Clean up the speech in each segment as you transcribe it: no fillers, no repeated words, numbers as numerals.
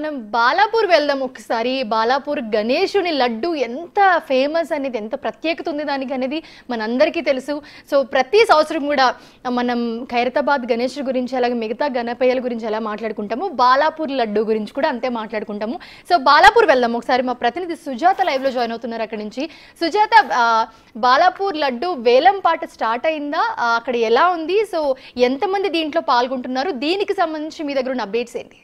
మనం బాలాపూర్ వెళ్దాం ఒకసారి. బాలాపూర్ గణేశుని లడ్డు ఎంత ఫేమస్ అనేది, ఎంత ప్రత్యేకత ఉంది దానికి అనేది మనందరికీ తెలుసు. సో ప్రతి సంవత్సరం కూడా మనం ఖైరతాబాద్ గణేష్ గురించి అలాగే మిగతా గణపయ్యల గురించి ఎలా మాట్లాడుకుంటాము, బాలాపూర్ లడ్డు గురించి కూడా అంతే మాట్లాడుకుంటాము. సో బాలాపూర్ వెళ్దాం ఒకసారి. మా ప్రతినిధి సుజాత లైవ్ లో జాయిన్ అవుతున్నారు అక్కడి నుంచి. సుజాత, బాలాపూర్ లడ్డు వేలం పాట స్టార్ట్ అయిందా? అక్కడ ఎలా ఉంది? సో ఎంతమంది దీంట్లో పాల్గొంటున్నారు? దీనికి సంబంధించి మీ దగ్గర ఉన్న అప్డేట్స్ ఏంటి?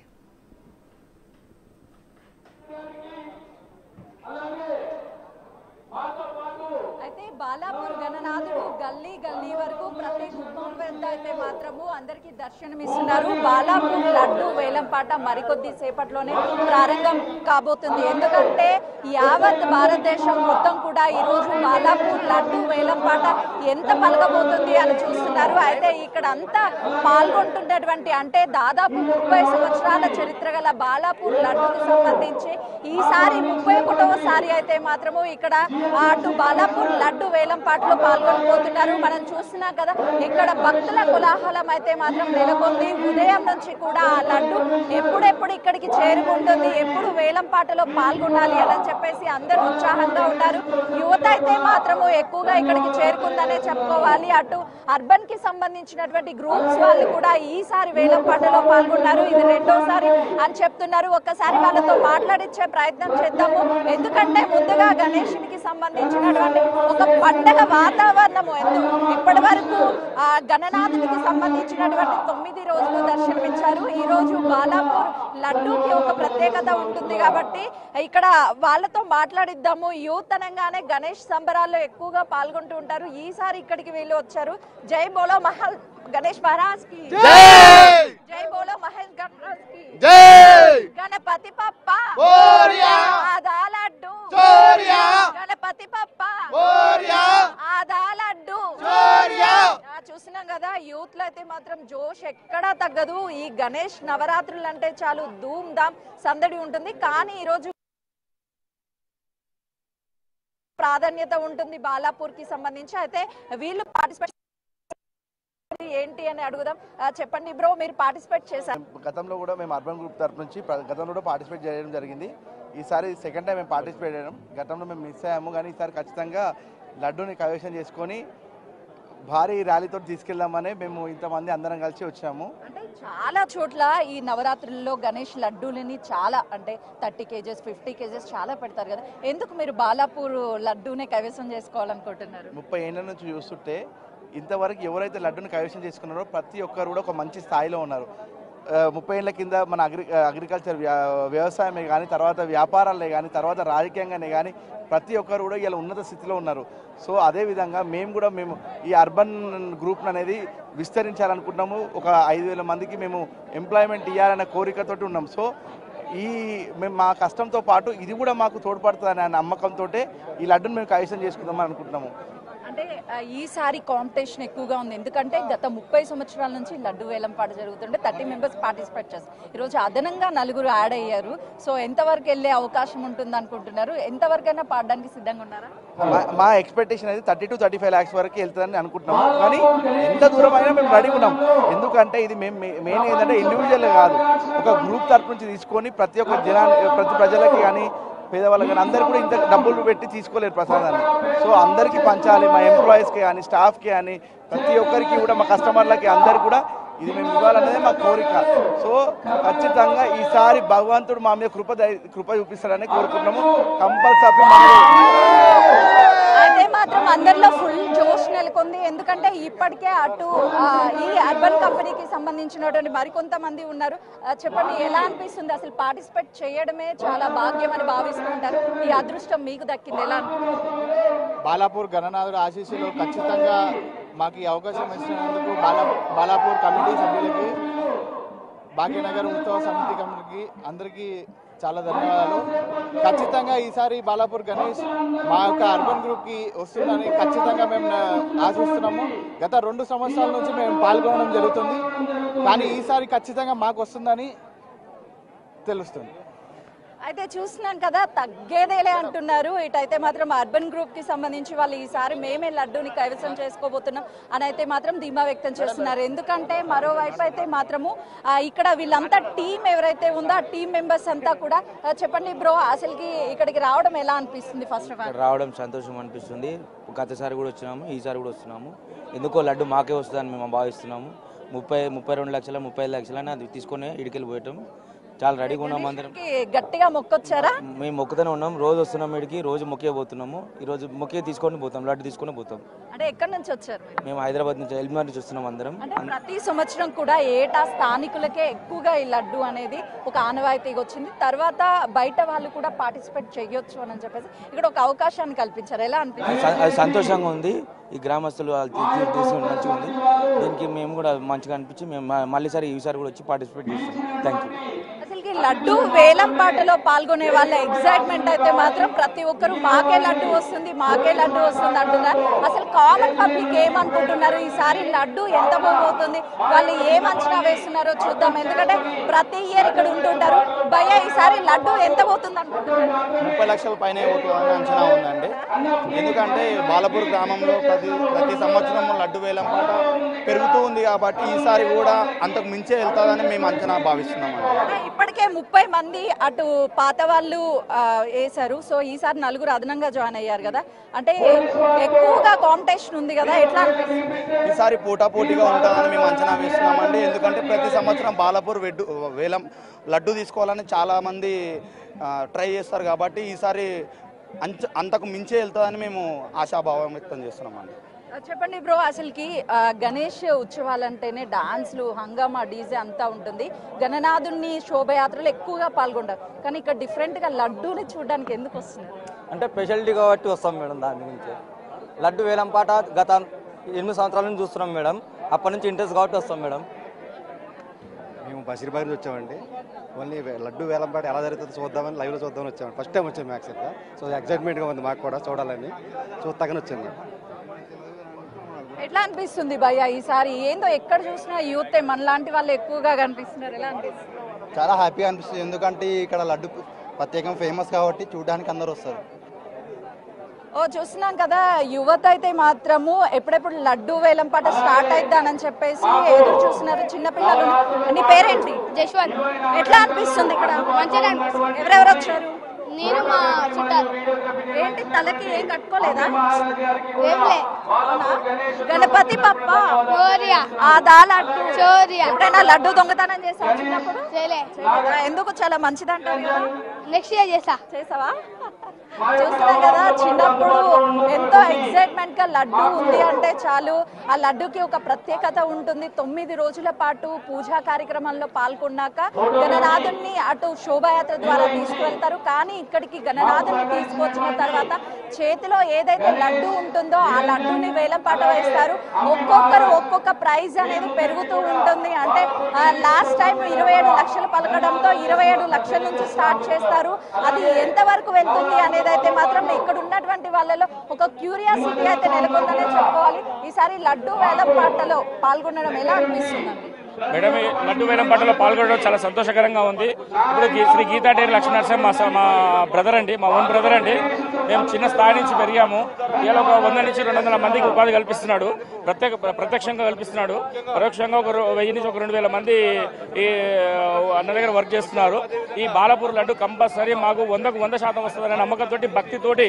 బాలాపూర్ గణనాథుడు గల్లీ గల్లీ వరకు ప్రతి గుమ్మం వద్ద అయితే మాత్రము అందరికీ దర్శనమిస్తున్నారు. బాలాపూర్ లడ్డు వేలంపాట మరికొద్ది సేపట్లోనే ప్రారంభం కాబోతుంది. ఎందుకంటే యావత్ భారతదేశం మొత్తం కూడా ఈరోజు బాలాపూర్ లడ్డు వేలంపాట ఎంత పలకబోతుంది అని చూస్తున్నారు. అయితే ఇక్కడ అంతా పాల్గొంటున్నటువంటి అంటే దాదాపు 30 సంవత్సరాల చరిత్ర గల బాలాపూర్ లడ్డుకు సంబంధించి ఈసారి 31వసారి అయితే మాత్రము ఇక్కడ అటు బాలాపూర్ లడ్డు వేలంపాటలో పాల్గొనబోతున్నారు. మనం చూస్తున్నాం కదా, ఇక్కడ భక్తుల కోలాహలం అయితే మాత్రం నెలకొంది. ఉదయం నుంచి కూడా ఆ లడ్డు ఎప్పుడెప్పుడు ఇక్కడికి చేరుకుంటుంది, ఎప్పుడు వేలంపాటలో పాల్గొనాలి అని చెప్పేసి అందరూ ఉత్సాహంగా ఉన్నారు. యువత అయితే మాత్రము ఎక్కువగా ఇక్కడికి చేరుకుందనే చెప్పుకోవాలి. అటు అర్బన్ కి సంబంధించినటువంటి గ్రూప్స్ వాళ్ళు కూడా ఈసారి వేలంపాటలో పాల్గొన్నారు. ఇది రెండోసారి అని చెప్తున్నారు. ఒక్కసారి వాళ్ళతో మాట్లాడించే ప్రయత్నం చేద్దాము. ఎందుకంటే ముందుగా గణేశునికి సంబంధించినటువంటి ఒక పండగ వాతావరణము ఇప్పటి వరకు ఆ గణనాథునికి సంబంధించినటువంటి 9 రోజులు దర్శనమిచ్చారు. ఈ రోజు బాలాపూర్ లడ్డూకి ఒక ప్రత్యేకత ఉంటుంది కాబట్టి ఇక్కడ వాళ్ళతో మాట్లాడిద్దాము. యూత్ అనగానే గణేష్ సంబరాల్లో ఎక్కువగా పాల్గొంటూ ఉంటారు. ఈసారి ఇక్కడికి వీళ్ళు వచ్చారు. జై బోలో గణేష్ మహారాజ్ కి జై బోలో మహేష్ గణరాజ్ కి గణపతి పప్ప ఆదా లడ్డు గణపతి పప్ప ఆదా లడ్డు. చూస్తున్నాం కదా, యూత్ లో అయితే మాత్రం జోష్ ఎక్కడా తగ్గదు. ఈ గణేష్ నవరాత్రులు అంటే చాలు ధూమ్ ధామ్ సందడి ఉంటుంది. కానీ ఈరోజు ప్రాధాన్యత ఉంటుంది బాలాపూర్ కి సంబంధించి. అయితే వీళ్ళు పార్టిసిపేట్ ఏంటి అని అడుగుదాం. చెప్పండి బ్రో, మీరు పార్టిసిపేట్ చేశారు? గతంలో కూడా మేము అర్బన్ గ్రూప్ తరఫు నుంచి గతంలో కూడా పార్టిసిపేట్ చేయడం జరిగింది. ఈసారి సెకండ్ టైం మేము పార్టిసిపేట్ చేయడం. గతంలో మేము మిస్ అయ్యాము, కానీ ఈసారి ఖచ్చితంగా లడ్డూని కైవసం చేసుకొని భారీ ర్యాలీతో తీసుకెళ్దామని మేము ఇంతమంది అందరం కలిసి వచ్చాము. అంటే చాలా చోట్ల ఈ నవరాత్రుల్లో గణేష్ లడ్డూలని చాలా అంటే 30 kgs 50 kgs చాలా పెడతారు కదా. ఎందుకు మీరు బాలాపూర్ లడ్డూనే కైవసం చేసుకోవాలనుకుంటున్నారు? 30 ఏళ్ళ నుంచి చూస్తుంటే ఇంతవరకు ఎవరైతే లడ్డూని కైవసం చేసుకున్నారో ప్రతి ఒక్కరు కూడా ఒక మంచి స్థాయిలో ఉన్నారు. 30 ఏళ్ల కింద మన అగ్రికల్చర్ వ్యవసాయమే కానీ, తర్వాత వ్యాపారాలే కానీ, తర్వాత రాజకీయంగానే కానీ ప్రతి ఒక్కరు కూడా ఇలా ఉన్నత స్థితిలో ఉన్నారు. సో అదేవిధంగా మేము ఈ అర్బన్ గ్రూప్ అనేది విస్తరించాలనుకుంటున్నాము. ఒక 5,000 మందికి మేము ఎంప్లాయ్మెంట్ ఇవ్వాలనే కోరికతోటి ఉన్నాం. సో మేము మా కష్టంతో పాటు ఇది కూడా మాకు తోడ్పడుతుందనే నమ్మకంతో ఈ లడ్డును మేము కైవసం చేసుకుందామని అనుకుంటున్నాము. అంటే ఈసారి కాంపిటీషన్ ఎక్కువగా ఉంది. ఎందుకంటే గత 30 సంవత్సరాల నుంచి లడ్డు వేలంపాట జరుగుతుంటే 30 మెంబర్స్ పార్టిసిపేట్ చేస్తారు. ఈరోజు అదనంగా 4 యాడ్ అయ్యారు. సో ఎంతవరకు వెళ్ళే అవకాశం ఉంటుంది అనుకుంటున్నారు? ఎంతవరకైనా పాడడానికి సిద్ధంగా ఉన్నారా? మా ఎక్స్పెక్టేషన్ అయితే 30 to 35 lakhs వరకు వెళ్తుందని అనుకుంటున్నాము. కానీ ఎంత దూరం అయినా మేము రెడీ ఉన్నాం. ఎందుకంటే ఇది మేము మెయిన్ ఏంటంటే ఇండివిజువల్ కాదు, ఒక గ్రూప్ తరఫు నుంచి తీసుకొని ప్రతి ఒక్క ప్రతి ప్రజలకి కానీ పేదవాళ్ళకి కానీ అందరు కూడా ఇంత డబ్బులు పెట్టి తీసుకోలేరు ప్రసాదాన్ని. సో అందరికీ పంచాలి, మా ఎంప్లాయీస్కి కానీ స్టాఫ్కి కానీ ప్రతి ఒక్కరికి కూడా మా కస్టమర్లకి అందరు కూడా ఇది మేము ఇవ్వాలనేది మా కోరిక. సో ఖచ్చితంగా ఈసారి భగవంతుడు మా మీద కృప చూపిస్తాడని కోరుకుంటున్నాము. కంపల్సరీ అయితే మాత్రం అందరిలో ఫుల్ జోష్ నెలకొంది. ఎందుకంటే ఇప్పటికే అటు ఈ అర్బన్ కంపెనీకి సంబంధించినటువంటి మరికొంతమంది ఉన్నారు. చెప్పండి, ఎలా అనిపిస్తుంది? అసలు పార్టిసిపేట్ చేయడమే చాలా భాగ్యం అని భావిస్తుంటారు. ఈ అదృష్టం మీకు దక్కింది, ఎలా అనిపిస్తుంది? బాలాపూర్ గణనాథుడు ఆశీస్సులు ఖచ్చితంగా మాకు ఈ అవకాశం ఇచ్చినందుకు బాలాపూర్ కమిటీ సభ్యులకి, భాగ్యనగర్ ఉత్సవ సమితి కమిటీకి అందరికీ చాలా ధన్యవాదాలు. ఖచ్చితంగా ఈసారి బాలాపూర్ గణేష్ మా యొక్క అర్బన్ గ్రూప్కి వస్తుందని ఖచ్చితంగా మేము ఆశిస్తున్నాము. గత 2 సంవత్సరాల నుంచి మేము పాల్గొనడం జరుగుతుంది, కానీ ఈసారి ఖచ్చితంగా మాకు వస్తుందని తెలుస్తుంది. అయితే చూస్తున్నాం కదా తగ్గేదేలే అంటున్నారు. ఇటైతే మాత్రం అర్బన్ గ్రూప్ కి సంబంధించి వాళ్ళు ఈసారి మేమే లడ్డూని కైవసం చేసుకోబోతున్నాం అని అయితే మాత్రం ధీమా వ్యక్తం చేస్తున్నారు. ఎందుకంటే మరోవైపు అయితే మాత్రము ఇక్కడ వీళ్ళంతా టీం ఎవరైతే ఉందో ఆ టీం మెంబర్స్ అంతా కూడా చెప్పండి బ్రో, అసలుకి ఇక్కడికి రావడం ఎలా అనిపిస్తుంది? ఫస్ట్ ఆఫ్ ఆల్ రావడం సంతోషం అనిపిస్తుంది. గతసారి కూడా వచ్చినాము, ఈసారి కూడా వస్తున్నాము. ఎందుకో లడ్డు మాకే వస్తుందని మేము భావిస్తున్నాము. 32 లక్షల 35 లక్షలని అది తీసుకొని ఇడికెళ్ళి పోయటం చాలా రెడీగా ఉన్నాము. అందరం గట్టిగా మొక్కొచ్చారా? మేము మొక్కుతూనే ఉన్నాం, రోజు వస్తున్నాం ఇడికి, రోజు మొక్కే పోతున్నాము. ఈ రోజు మొక్కే తీసుకొని పోతాం, లడ్డు తీసుకొని పోతాం. అంటే ఎక్కడి నుంచి వచ్చారు? మేము హైదరాబాద్ నుంచి ఎల్బీ నుంచి వస్తున్నాం అందరం. అంటే ప్రతి సంవత్సరం కూడా ఏటా స్థానికులకే ఎక్కువగా ఈ లడ్డు అనేది ఒక ఆనవాయితీగా వచ్చింది. తర్వాత బయట వాళ్ళు కూడా పార్టిసిపేట్ చేయొచ్చు అని చెప్పేసి ఇక్కడ ఒక అవకాశాన్ని కల్పించారు. ఎలా అనిపిస్తుంది? అది సంతోషంగా ఉంది. ఈ గ్రామస్తులు మంచిగా ఉంది. దీనికి మేము కూడా మంచిగా అనిపించి మేము ఈసారి కూడా వచ్చి పార్టిసిపేట్ చేస్తాం. Thank you. అసలుకి లడ్డు వేలం పాటలో పాల్గొనే వాళ్ళ ఎగ్జైట్మెంట్ అయితే మాత్రం ప్రతి ఒక్కరు మాకే లడ్డు వస్తుంది అంటున్నారు. అసలు కామన్ పబ్లిక్ ఏమనుకుంటున్నారు? ఈసారి లడ్డు ఎంత పోతుంది, వాళ్ళు ఏం అంచనా వేస్తున్నారో చూద్దాం. ఎందుకంటే ప్రతి ఇయర్ ఇక్కడ ఉంటుంటారు. భయ్య, ఈసారి లడ్డు ఎంత పోతుంది అనుకుంటున్నారు? 30 లక్షల పైన పోతుందని అంచనా ఉందండి. ఎందుకంటే బాలపూర్ గ్రామంలో ప్రతి సంవత్సరం లడ్డు వేలం పాట పెరుగుతూ ఉంది కాబట్టి ఈసారి కూడా అంతకు మించే వెళ్తాదని మేము అంచనా భావిస్తున్నామండి. ఇప్పటికే 30 మంది అటు పాత వాళ్ళు వేశారు. సో ఈసారి 4 అదనంగా జాయిన్ అయ్యారు కదా, అంటే ఎక్కువగా కాంపిటీషన్ ఉంది కదా, ఎట్లా అనిపిస్తుంది? ఈసారి పోటాపోటీగా ఉంటుందని మేము అంచనా వేస్తున్నామండి. ఎందుకంటే ప్రతి సంవత్సరం బాలపూర్ వేలం లడ్డు తీసుకోవాలని చాలా మంది ట్రై చేస్తారు కాబట్టి ఈసారి అంతకు మించే వెళ్తుందని మేము ఆశాభావం వ్యక్తం చేస్తున్నామండి. చెప్పండి బ్రో, అసలుకి గణేష్ ఉత్సవాలంటేనే డాన్స్లు, హంగామా, డీజే అంతా ఉంటుంది. గణనాథుని శోభయాత్రలు ఎక్కువగా పాల్గొంటారు. కానీ ఇక్కడ డిఫరెంట్గా లడ్డూని చూడడానికి ఎందుకు వస్తున్నారు? అంటే స్పెషాలిటీ కాబట్టి వస్తాం మేడం. దాని గురించి లడ్డు వేలం పాట గత 8 సంవత్సరాల నుంచి చూస్తున్నాం మేడం. అప్పటి నుంచి ఇంట్రెస్ట్ కాబట్టి వస్తాం మేడం. మేము బషీర్బాగ్ నుంచి వచ్చామండి. ఓన్లీ లడ్డు వేలం పాట ఎలా జరుగుతుందో చూద్దామని లైవ్లో చూద్దామని వచ్చాము. ఫస్ట్ టైం వచ్చాము యాక్చువల్గా. సో ఎక్సైట్మెంట్గా ఉంది మాకు కూడా చూడాలని, చూస్తాకని వచ్చాము. ఎట్లా అనిపిస్తుంది భయ్య ఈసారి? ఏందో ఎక్కడ చూసినా యూత్ మనలాంటి వాళ్ళు ఎక్కువగా కనిపిస్తున్నారు. ఎలా అనిపిస్తుంది? చాలా హ్యాపీగా అనిపిస్తుంది. ఎందుకంటే ఇక్కడ లడ్డు ప్రత్యేకంగా ఫేమస్ కాబట్టి చూడడానికి అందరూ వస్తారు. చూస్తున్నాం కదా, యువత అయితే మాత్రము ఎప్పుడెప్పుడు లడ్డు వేలం పాట స్టార్ట్ అయిద్దానని చెప్పేసి ఎదురు చూస్తున్నారు. చిన్నపిల్లలు. నీ పేరేంటి? జశ్వంత్. ఎట్లా అనిపిస్తుంది ఇక్కడ? మంచిగా అనిపిస్తుంది. ఎవరెవరు వచ్చారు? నేను మా చుట్టాలు. ఏంటి తలకి ఏం కట్టుకోలేదా? ఏంలే. గణపతి పప్ప ఆదా లడ్డు చోరియా. ఎప్పుడైనా లడ్డు దొంగతనం చేసావా చిన్నప్పుడు? చేయలే. ఎందుకు? చాలా మంచిదంటారు కదా. నెక్స్ట్ ఇయర్ చేసావా? చూస్తున్నాం కదా, చిన్నప్పుడు ఎంతో ఎక్సైట్మెంట్ గా లడ్డు ఉంది అంటే చాలు, ఆ లడ్డుకి ఒక ప్రత్యేకత ఉంటుంది. 9 రోజుల పాటు పూజా కార్యక్రమంలో పాల్గొన్నాక గణనాథుని అటు శోభాయాత్ర ద్వారా తీసుకువెళ్తారు. కానీ ఇక్కడికి గణనాథుని తీసుకొచ్చిన తర్వాత చేతిలో ఏదైతే లడ్డు ఉంటుందో ఆ లడ్డుని వేలం పాట వేస్తారు. ఒక్కొక్కరు ఒక్కొక్క ప్రైజ్ అనేది పెరుగుతూ ఉంటుంది. అంటే లాస్ట్ టైం 27 లక్షలు పలకడంతో 27 లక్షల నుంచి స్టార్ట్ చేస్తారు. అది ఎంతవరకు వెళ్తుంది అనేది అయితే మాత్రం ఇక్కడ ఉన్నటువంటి వాళ్ళలో ఒక క్యూరియాసిటీ అయితే నెలకొందనే చెప్పుకోవాలి. ఈసారి లడ్డు వేలం పాటలో పాల్గొనడం ఎలా అనిపిస్తుందండి? మేడం, లడ్డు వేలం పాటలో పాల్గొనడం చాలా సంతోషకరంగా ఉంది. ఇప్పుడు శ్రీ గీతా డైరీ లక్ష్మీనరసింహ మా బ్రదర్ అండి, మా ఓన్ బ్రదర్ అండి. మేము చిన్న స్థాయి నుంచి పెరిగాము. ఇలా ఒక 100 నుంచి 200 మందికి ఉపాధి కల్పిస్తున్నాడు. ప్రత్యక్షంగా కల్పిస్తున్నాడు. పరోక్షంగా ఒక 1000 నుంచి 2000 మంది ఈ అన్న దగ్గర వర్క్ చేస్తున్నారు. ఈ బాలాపూర్ లడ్డు కంపల్సరీ మాకు 100కు 100% వస్తుందనే నమ్మకంతో, భక్తితోటి,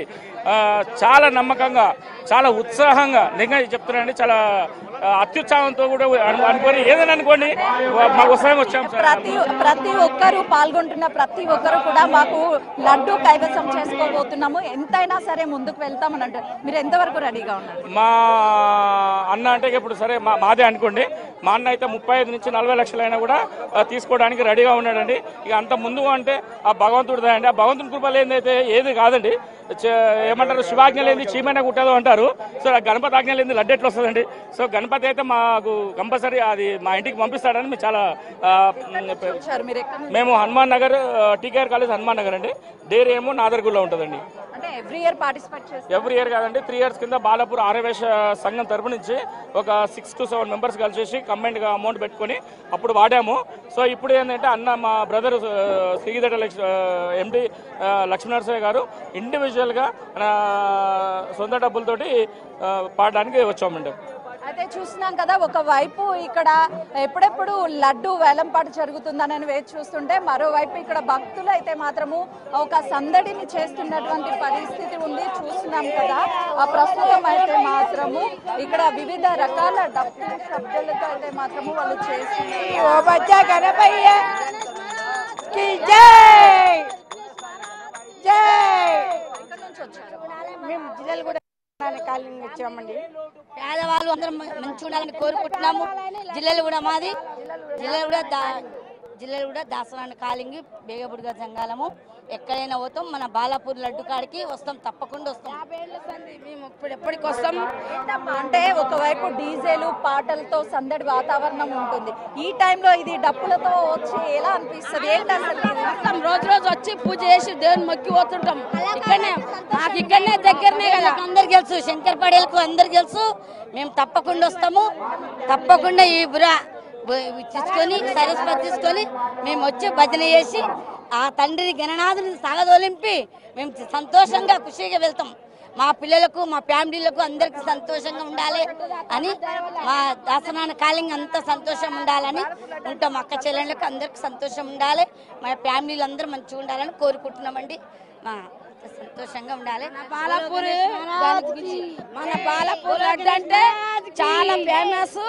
చాలా నమ్మకంగా, చాలా ఉత్సాహంగా, నిజంగా చెప్తున్నానండి, చాలా అత్యుత్సాహంతో కూడా అనుకోని ఏదైనా అనుకోండి మాకు ఉత్సాహం వచ్చాం. ప్రతి ఒక్కరు పాల్గొంటున్న ప్రతి ఒక్కరు కూడా మాకు లడ్డు కైవసం చేసుకోబోతున్నాము, ఎంతైనా సరే ముందుకు వెళ్తామని అంటారు. మీరు ఎంతవరకు రెడీగా ఉన్నారు? మా అన్న అంటే ఇప్పుడు సరే మాదే అనుకోండి. మా అన్న అయితే 35 నుంచి 40 లక్షలైనా కూడా తీసుకోవడానికి రెడీగా ఉన్నాడండి. ఇక అంత ముందు అంటే ఆ భగవంతుడిదా అండి. ఆ భగవంతుని కృప లేనిదైతే ఏది కాదండి. ఏమంటారు, శివాజ్ఞ లేని చీమైనా కుట్టదు అంటారు. సో గణపతి ఆజ్ఞ లేని లడ్డు ఎట్లా వస్తుందండి. సో గణపతి అయితే మాకు కంపల్సరీ అది మా ఇంటికి పంపిస్తాడని మేము చాలా మేము హనుమాన్ నగర్, టీకేఆర్ కాలేజ్ హనుమాన్ నగర్ అండి. డైరీ ఏమో నాదర్గుల్లో ఉంటుందండి. అంటే ఎవ్రీ ఇయర్ పార్టిసిపేట్ చేస్తారు? ఎవ్రీ ఇయర్ కాదండి, 3 years కింద బాలాపూర్ ఆర్యవేశ సంఘం తరపు నుంచి ఒక 6 to 7 members కలిసేసి కంబైన్డ్గా అమౌంట్ పెట్టుకొని అప్పుడు వాడాము. సో ఇప్పుడు ఏంటంటే అన్న మా బ్రదర్ శ్రీగీత ఎండి లక్ష్మీనరసయ్య గారు ఇండివిజువల్గా సొంత డబ్బులతోటి పాడడానికి వచ్చామండి. అయితే చూస్తున్నాం కదా, ఒకవైపు ఇక్కడ ఎప్పుడెప్పుడు లడ్డు వేలంపాట జరుగుతుందని వేచి చూస్తుంటే, మరోవైపు ఇక్కడ భక్తులు అయితే మాత్రము ఒక సందడిని చేస్తున్నటువంటి పరిస్థితి ఉంది. చూస్తున్నాం కదా, ఆ ప్రస్తుతం అయితే మాత్రము ఇక్కడ వివిధ రకాల డప్పుల శబ్దాలతో అయితే మాత్రము వాళ్ళు కాలింగ్ వచ్చామండి. పేదవాళ్ళు అందరం మంచిగా ఉండాలని కోరుకుంటున్నాము. జిల్లాలు కూడా మాది, జిల్లాలు కూడా దాసనాన్ని కాలింగి బేగబుడిగా సంఘాలము. ఎక్కడైనా పోతాం, మన బాలాపూర్ లడ్డు కాడికి వస్తాం, తప్పకుండా వస్తాం. మేము ఎప్పటికి వస్తాం. అంటే ఒకవైపు డీజేలు పాటలతో సందడి వాతావరణం ఉంటుంది, ఈ టైంలో ఇది డప్పులతో వచ్చి ఎలా అనిపిస్తుంది? ఏంటి అసలు? రోజు రోజు వచ్చి పూజ చేసి దేవుని మొక్కి పోతుంటాం. ఇక్కడనే మాకు ఇక్కడనే దగ్గరనే కదా, అందరికి తెలుసు, శంకర్ పడేలకు అందరికి తెలుసు. మేము తప్పకుండా వస్తాము. తప్పకుండా ఈ బురా తీసుకొని సరస్వతి తీసుకొని మేము వచ్చి భజన చేసి ఆ తండ్రి గణనాథుని సాగదోలింపి మేము సంతోషంగా ఖుషిగా వెళ్తాం. మా పిల్లలకు, మా ఫ్యామిలీలకు అందరికి సంతోషంగా ఉండాలి అని, మా దాసనాన్న కాలింగ్ అంతా సంతోషం ఉండాలని ఉంటాం. అక్క చెల్లెళ్ళకు అందరికి సంతోషం ఉండాలి, మా ఫ్యామిలీలు అందరూ మంచిగా ఉండాలని కోరుకుంటున్నామండి. మా సంతోషంగా ఉండాలి. మన బాలాపూర్ లడ్డు అంటే చాలా ఫేమస్.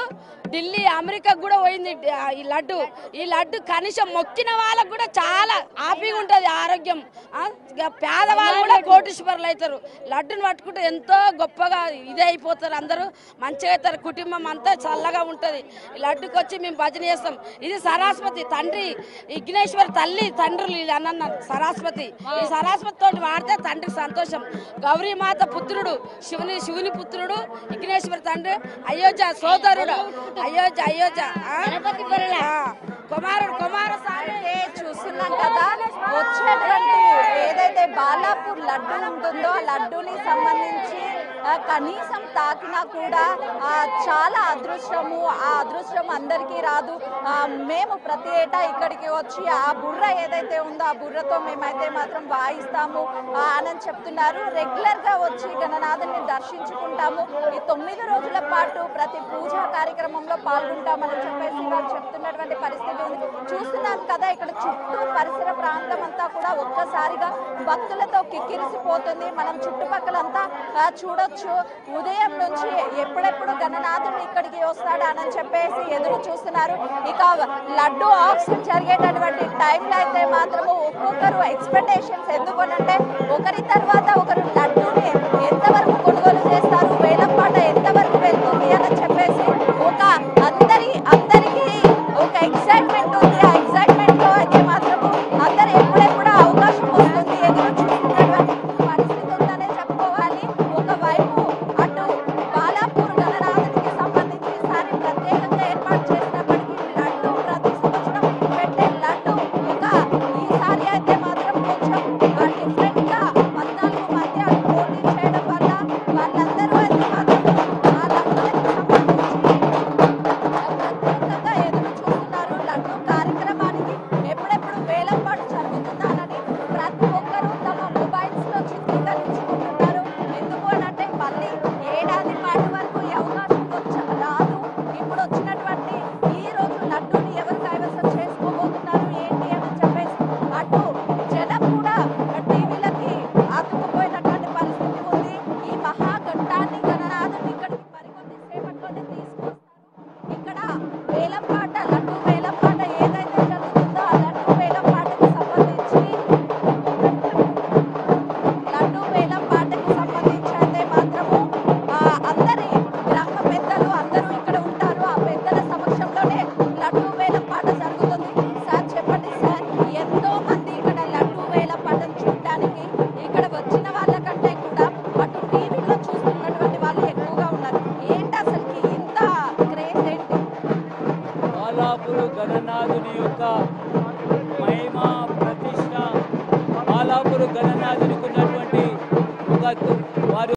ఢిల్లీ, అమెరికా కూడా పోయింది ఈ లడ్డు కనీసం మొక్కిన వాళ్ళకు కూడా చాలా హ్యాపీగా ఉంటుంది. ఆరోగ్యం, పేదవాళ్ళు కూడా కోటీశ్వరులు అవుతారు. లడ్డును పట్టుకుంటే ఎంతో గొప్పగా ఇదే అయిపోతారు, అందరూ మంచిగా అవుతారు, కుటుంబం అంతా చల్లగా ఉంటుంది. ఈ లడ్డుకి వచ్చి మేము భజన చేస్తాం. ఇది సరస్వతి తండ్రి, విఘ్నేశ్వర తల్లి తండ్రులు ఇది అన్నారు సరస్వతి. ఈ సరస్వతి తోటి వాడితే తండ్రికి సంతోషం. గౌరీమాత పుత్రుడు, శివుని పుత్రుడు విఘ్నేశ్వర తండ్రి, అయోధ్య సోదరుడు, అయోధ్య కుమారస్వామి. చూస్తున్నాం కదా, వచ్చేటువంటి ఏదైతే బాలాపూర్ లడ్డు ఉంటుందో ఆ లడ్డూని సంబంధించి కనీసం తాకినా కూడా చాలా అదృష్టము. ఆ అదృష్టం అందరికీ రాదు. మేము ప్రతి ఏటా ఇక్కడికి వచ్చి ఆ బుర్ర ఏదైతే ఉందో ఆ బుర్రతో మేమైతే మాత్రం వాయిస్తాము అని చెప్తున్నారు. రెగ్యులర్గా వచ్చి గణనాథుని దర్శించుకుంటాము. ఈ 9 రోజుల పాటు ప్రతి పూజా కార్యక్రమంలో పాల్గొంటామని చెప్పేసి వాళ్ళు చెప్తున్నటువంటి పరిస్థితి ఉంది. చూస్తున్నాం కదా, ఇక్కడ చుట్టూ పరిసర ప్రాంతం అంతా కూడా ఒక్కసారిగా భక్తులతో కిక్కిరిసిపోతుంది. మనం చుట్టుపక్కలంతా చూడొచ్చు. ఉదయం నుంచి ఎప్పుడెప్పుడు గణనాథుడు ఇక్కడికి వస్తాడా అని చెప్పేసి ఎదురు చూస్తున్నారు. ఇక లడ్డు ఆక్షన్ జరిగేటటువంటి టైంలో అయితే మాత్రము ఒక్కొక్కరు ఎక్స్పెక్టేషన్స్ ఎందుకనంటే ఒకరి తర్వాత ఒకరు లడ్డూని ఎంతవరకు కొనుగోలు చేస్తారు, వేలంపాట ఎంతవరకు వెళ్తుంది అని చెప్పేసి అందరికీ ఒక ఎక్సైట్మెంట్ ఉంది. ఆ ఎక్సైట్మెంట్ లో అయితే మాత్రము అందరు ఎప్పుడెప్పుడు అవకాశం వస్తుంది ఎదురు చూస్తున్నటువంటి పరిస్థితి ఉందనే చెప్పుకోవాలి. ఒకవైపు అటు బాలాపూర్ గణనాథునికి సంబంధించి ఈసారి ప్రత్యేకంగా ఏర్పాటు చేసినప్పటికీ లడ్డు ప్రతి సంవత్సరం పెట్టే లడ్డు ఈసారి అయితే మాత్రం కొంచెం డిఫరెంట్ గా 14 మంది అటు పోటీ చేయడం వల్ల వాళ్ళందరూ అయితే మాత్రం ఆ లడ్డులకు సంబంధించి ప్రత్యేకంగా ఎదురు చూస్తున్నారు. లడ్డు కార్యక్రమానికి ఎప్పుడెప్పుడు వేలంపాటు జరుగుతుందానని ప్రతి ఒక్కరూ తమ మొబైల్స్ లో చిత్రీకరించుకుంటున్నారు. ఎందుకు అనంటే మళ్ళీ ఏడాది పాటు వరకు ఈ అవకాశం రాదు. ఇప్పుడు వచ్చినటువంటి ఈ రోజు లడ్డూని ఎవరు కైవసం చేసుకోబోతున్నారు ఏంటి అని చెప్పేసి అటు జనం కూడా టీవీలకి అతుక్కుపోయినటువంటి పరిస్థితి ఉంది. ఈ మహాఘట్టాన్ని గణనాథుని ఇక్కడికి మరికొద్ది సేపట్లోనే తీసుకొస్తారు. ఇక్కడ వేలంపాట, లడ్డు వేలంపాట ఏదైతే జరుగుతుందో ఆ లడ్డు వేలంపాటకు సంబంధించి అయితే మాత్రము అందరి గ్రామ పెద్దలు అందరూ ఇక్కడ ఉంటారు. ఆ పెద్దల సమక్షంలోనే లడ్డు వేలంపాట జరుగుతుంది. సార్ చెప్పండి సార్, ఎంతో మంది ఇక్కడ లడ్డు వేలంపాటను చూడడానికి ఇక్కడ వచ్చిన వాళ్ళకంటే కూడా అటు టీవీలో చూస్తున్నటువంటి వాళ్ళు ఎక్కువగా ఉన్నారు. ఏంటి అసలుకి ఇంత క్రేజ్ ఏంటి? బాలాపూర్ గణనాథుని యొక్క మహిమ ప్రతిష్ట, బాలాపూర్ గణనాథునికి ఉన్నటువంటి వారి